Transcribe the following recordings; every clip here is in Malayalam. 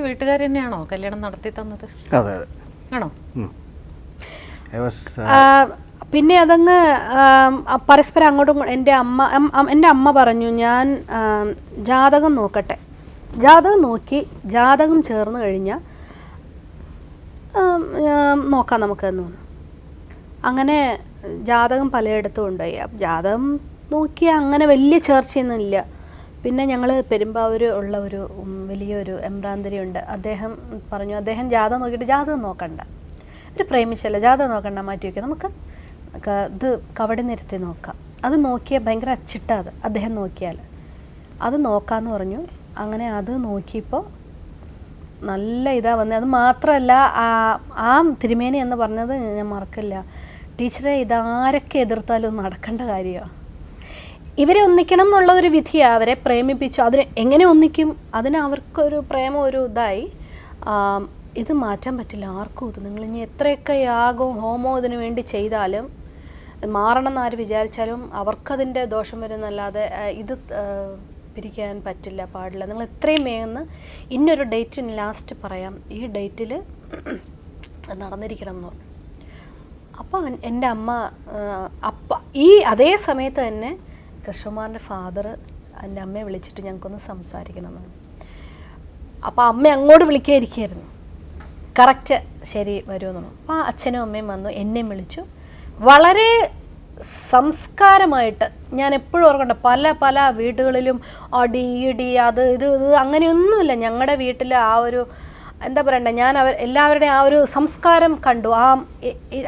വീട്ടുകാർ തന്നെയാണോ കല്യാണം നടത്തി തന്നത്? അതെ ആണോ? പിന്നെ അതങ്ങ് പരസ്പരം അങ്ങോട്ടും എൻ്റെ അമ്മ പറഞ്ഞു ഞാൻ ജാതകം നോക്കട്ടെ, ജാതകം നോക്കി ജാതകം ചേർന്ന് കഴിഞ്ഞാൽ നോക്കാം നമുക്കെന്ന് പറഞ്ഞു. അങ്ങനെ ജാതകം പലയിടത്തും ഉണ്ടായി. ജാതകം നോക്കി അങ്ങനെ വലിയ ചേർച്ചയൊന്നുമില്ല. പിന്നെ ഞങ്ങൾ പെരുമ്പാവൂർ ഉള്ള ഒരു വലിയൊരു എംബ്രാന്തരി ഉണ്ട്. അദ്ദേഹം പറഞ്ഞു, അദ്ദേഹം ജാതകം നോക്കിയിട്ട് ജാതകം നോക്കണ്ട, ഒരു പ്രേമിച്ചല്ല, ജാതകം നോക്കണ്ട, മാറ്റി വയ്ക്കുക, നമുക്ക് ഇത് കവടി നിരത്തി നോക്കാം. അത് നോക്കിയാൽ ഭയങ്കര അച്ചിട്ടാത് അദ്ദേഹം നോക്കിയാൽ അത് നോക്കാമെന്ന് പറഞ്ഞു. അങ്ങനെ അത് നോക്കിയപ്പോൾ നല്ല ഇതാ വന്നത്. അത് മാത്രമല്ല ആ തിരുമേനി എന്ന് പറഞ്ഞത് ഞാൻ മറക്കില്ല, ടീച്ചറെ ഇതാരൊക്കെ എതിർത്താലും നടക്കേണ്ട കാര്യമാണ്, ഇവരെ ഒന്നിക്കണം എന്നുള്ളതൊരു വിധിയാണ്, അവരെ പ്രേമിപ്പിച്ചു, അതിന് എങ്ങനെ ഒന്നിക്കും, അതിന് അവർക്കൊരു പ്രേമം ഒരു ഇതായി, ഇത് മാറ്റാൻ പറ്റില്ല ആർക്കും. ഇത് നിങ്ങൾ ഇനി എത്രയൊക്കെ യാഗവും ഹോമോ ഇതിനു വേണ്ടി ചെയ്താലും മാറണം എന്ന് ആര് വിചാരിച്ചാലും അവർക്കതിൻ്റെ ദോഷം വരുന്നല്ലാതെ ഇത് പിരിക്കാൻ പറ്റില്ല, പാടില്ല, നിങ്ങൾ എത്രയും വേഗം ഇന്നൊരു ഡേറ്റിന് ലാസ്റ്റ് പറയാം, ഈ ഡേറ്റിൽ നടന്നിരിക്കണം എന്ന് പറഞ്ഞു. അപ്പോൾ എൻ്റെ അമ്മ ഈ അതേ സമയത്ത് തന്നെ കൃഷ്ണകുമാറിൻ്റെ ഫാദർ എൻ്റെ അമ്മയെ വിളിച്ചിട്ട് ഞങ്ങൾക്കൊന്ന് സംസാരിക്കണമെന്ന്. അപ്പോൾ അമ്മ അങ്ങോട്ട് വിളിക്കാതിരിക്കുകയായിരുന്നു, കറക്റ്റ് ശരി വരുമെന്ന് പറഞ്ഞു. അപ്പോൾ അച്ഛനും അമ്മയും വന്നു, എന്നെയും വിളിച്ചു. വളരെ സംസ്കാരമായിട്ട് ഞാൻ എപ്പോഴും ഓർക്കണ്ട, പല വീടുകളിലും അടി ഇടി അത് ഇത് അങ്ങനെയൊന്നുമില്ല. ഞങ്ങളുടെ വീട്ടിൽ ആ ഒരു എന്താ പറയണ്ടേ, ഞാൻ എല്ലാവരുടെയും ആ ഒരു സംസ്കാരം കണ്ടു.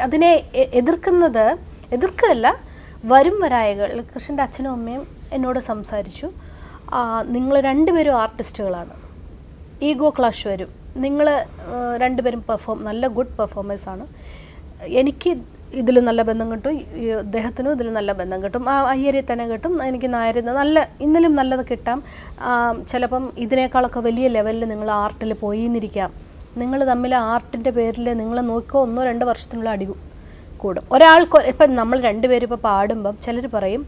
അതിനെ എതിർക്കുകയല്ല, വരും വരായകൾ കൃഷ്ണൻ്റെ അച്ഛനും അമ്മയും എന്നോട് സംസാരിച്ചു. നിങ്ങൾ രണ്ടുപേരും ആർട്ടിസ്റ്റുകളാണ്, ഈഗോ ക്ലാഷ് വരും, നിങ്ങൾ രണ്ടുപേരും നല്ല ഗുഡ് പെർഫോമേഴ്സാണ്, എനിക്ക് ഇതിൽ നല്ല ബന്ധം കിട്ടും, അദ്ദേഹത്തിനും ഇതിൽ നല്ല ബന്ധം കിട്ടും, അയ്യരെ തന്നെ കിട്ടും, എനിക്ക് നായർ നല്ല ഇന്നലും നല്ലത് കിട്ടാം, ചിലപ്പം ഇതിനേക്കാളൊക്കെ വലിയ ലെവലിൽ നിങ്ങൾ ആർട്ടിൽ പോയിന്നിരിക്കാം, നിങ്ങൾ തമ്മിൽ ആർട്ടിൻ്റെ പേരിൽ നിങ്ങൾ നോക്കിക്കോ 1-2 വർഷത്തിനുള്ള അടി കൂടും. ഒരാൾക്ക് ഇപ്പം നമ്മൾ രണ്ടുപേരും ഇപ്പോൾ പാടുമ്പം ചിലർ പറയും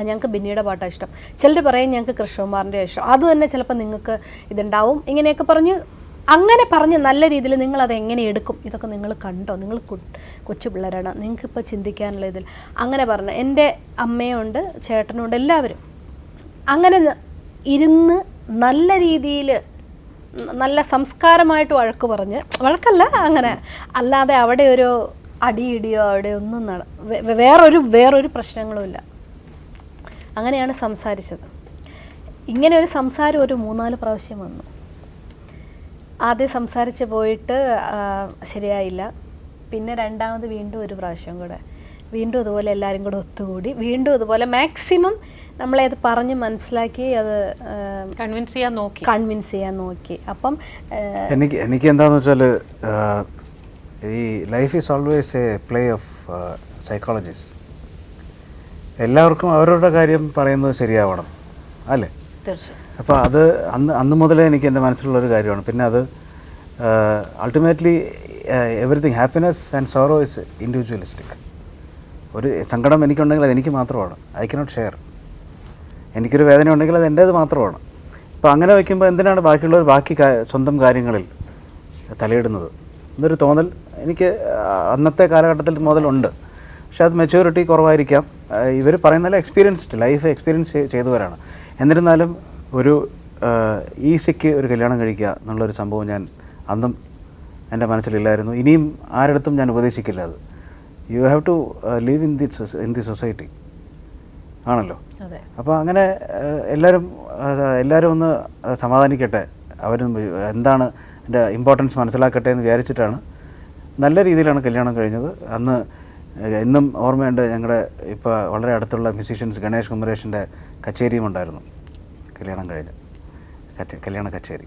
ഞങ്ങൾക്ക് ബിന്നിയുടെ പാട്ടാണ് ഇഷ്ടം, ചിലർ പറയും ഞങ്ങൾക്ക് കൃഷ്ണകുമാറിൻ്റെ ഇഷ്ടം, അത് തന്നെ ചിലപ്പോൾ നിങ്ങൾക്ക് ഇതുണ്ടാവും, ഇങ്ങനെയൊക്കെ പറഞ്ഞ് നല്ല രീതിയിൽ നിങ്ങളത് എങ്ങനെ എടുക്കും, ഇതൊക്കെ നിങ്ങൾ കണ്ടോ, നിങ്ങൾ കൊച്ചു പിള്ളേരാണ്, നിങ്ങൾക്കിപ്പോൾ ചിന്തിക്കാനുള്ള ഇതിൽ അങ്ങനെ പറഞ്ഞു. എൻ്റെ അമ്മയുണ്ട്, ചേട്ടനുണ്ട്, എല്ലാവരും അങ്ങനെ ഇരുന്ന് നല്ല രീതിയിൽ നല്ല സംസ്കാരമായിട്ട് വഴക്കല്ല, അങ്ങനെ അല്ലാതെ അവിടെ ഒരു അടിയിടിയോ അവിടെ ഒന്നും വേറൊരു പ്രശ്നങ്ങളും ഇല്ല. അങ്ങനെയാണ് സംസാരിച്ചത്. ഇങ്ങനെ ഒരു സംസാരം ഒരു 3-4 പ്രാവശ്യം വന്നു. ആദ്യം സംസാരിച്ച് പോയിട്ട് ശരിയായില്ല, പിന്നെ രണ്ടാമത് വീണ്ടും ഒരു പ്രാവശ്യം കൂടെ വീണ്ടും അതുപോലെ എല്ലാവരും കൂടെ ഒത്തുകൂടി വീണ്ടും അതുപോലെ മാക്സിമം നമ്മളെ അത് പറഞ്ഞ് മനസ്സിലാക്കി അത് കൺവിൻസ് ചെയ്യാൻ നോക്കി. അപ്പം എനിക്ക് എന്താണെന്ന് വെച്ചാൽ ഈ life is always A play off psychologist. എല്ലാവർക്കും അവരുടെ കാര്യം പറയുന്നത് ശരിയാവണം അല്ലേ? തീർച്ചയായും. അപ്പോൾ അത് അന്ന് മുതലേ എനിക്ക് എൻ്റെ മനസ്സിലുള്ളൊരു കാര്യമാണ്. പിന്നെ അത് ultimately everything happiness and sorrow is individualistic. ഒരു സങ്കടം എനിക്കുണ്ടെങ്കിൽ അത് എനിക്ക് മാത്രമാണ്, ഐ കനോട്ട് ഷെയർ. എനിക്കൊരു വേദന ഉണ്ടെങ്കിൽ അത് എൻ്റേത് മാത്രമാണ്. അപ്പോൾ അങ്ങനെ വയ്ക്കുമ്പോൾ എന്തിനാണ് ബാക്കിയുള്ളവർ സ്വന്തം കാര്യങ്ങളിൽ തലയിടുന്നത് എന്നൊരു തോന്നൽ എനിക്ക് അന്നത്തെ കാലഘട്ടത്തിൽ മുതലുണ്ട്. പക്ഷേ അത് മെച്യൂരിറ്റി കുറവായിരിക്കാം. ഇവർ പറയുന്ന ലൈഫ് എക്സ്പീരിയൻസ് ചെയ്തവരാണ്. എന്നിരുന്നാലും ഒരു ഈസിക്ക് ഒരു കല്യാണം കഴിക്കുക എന്നുള്ളൊരു സംഭവം ഞാൻ അന്നും എൻ്റെ മനസ്സിലില്ലായിരുന്നു. ഇനിയും ആരുടെ ഞാൻ ഉപദേശിക്കില്ല. അത് you have to live in the society ആണല്ലോ. അപ്പോൾ അങ്ങനെ എല്ലാവരും ഒന്ന് സമാധാനിക്കട്ടെ, അവരും എന്താണ് എൻ്റെ ഇമ്പോർട്ടൻസ് മനസ്സിലാക്കട്ടെ എന്ന് വിചാരിച്ചിട്ടാണ് നല്ല രീതിയിലാണ് കല്യാണം കഴിഞ്ഞത്. അന്ന് ഇന്നും ഓർമ്മയുണ്ട്, ഞങ്ങളുടെ ഇപ്പോൾ വളരെ അടുത്തുള്ള മ്യൂസീഷ്യൻസ് ഗണേഷ് കുമരേഷിൻ്റെ കച്ചേരിയും ഉണ്ടായിരുന്നു കല്യാണം കഴിഞ്ഞ്, കല്യാണ കച്ചേരി.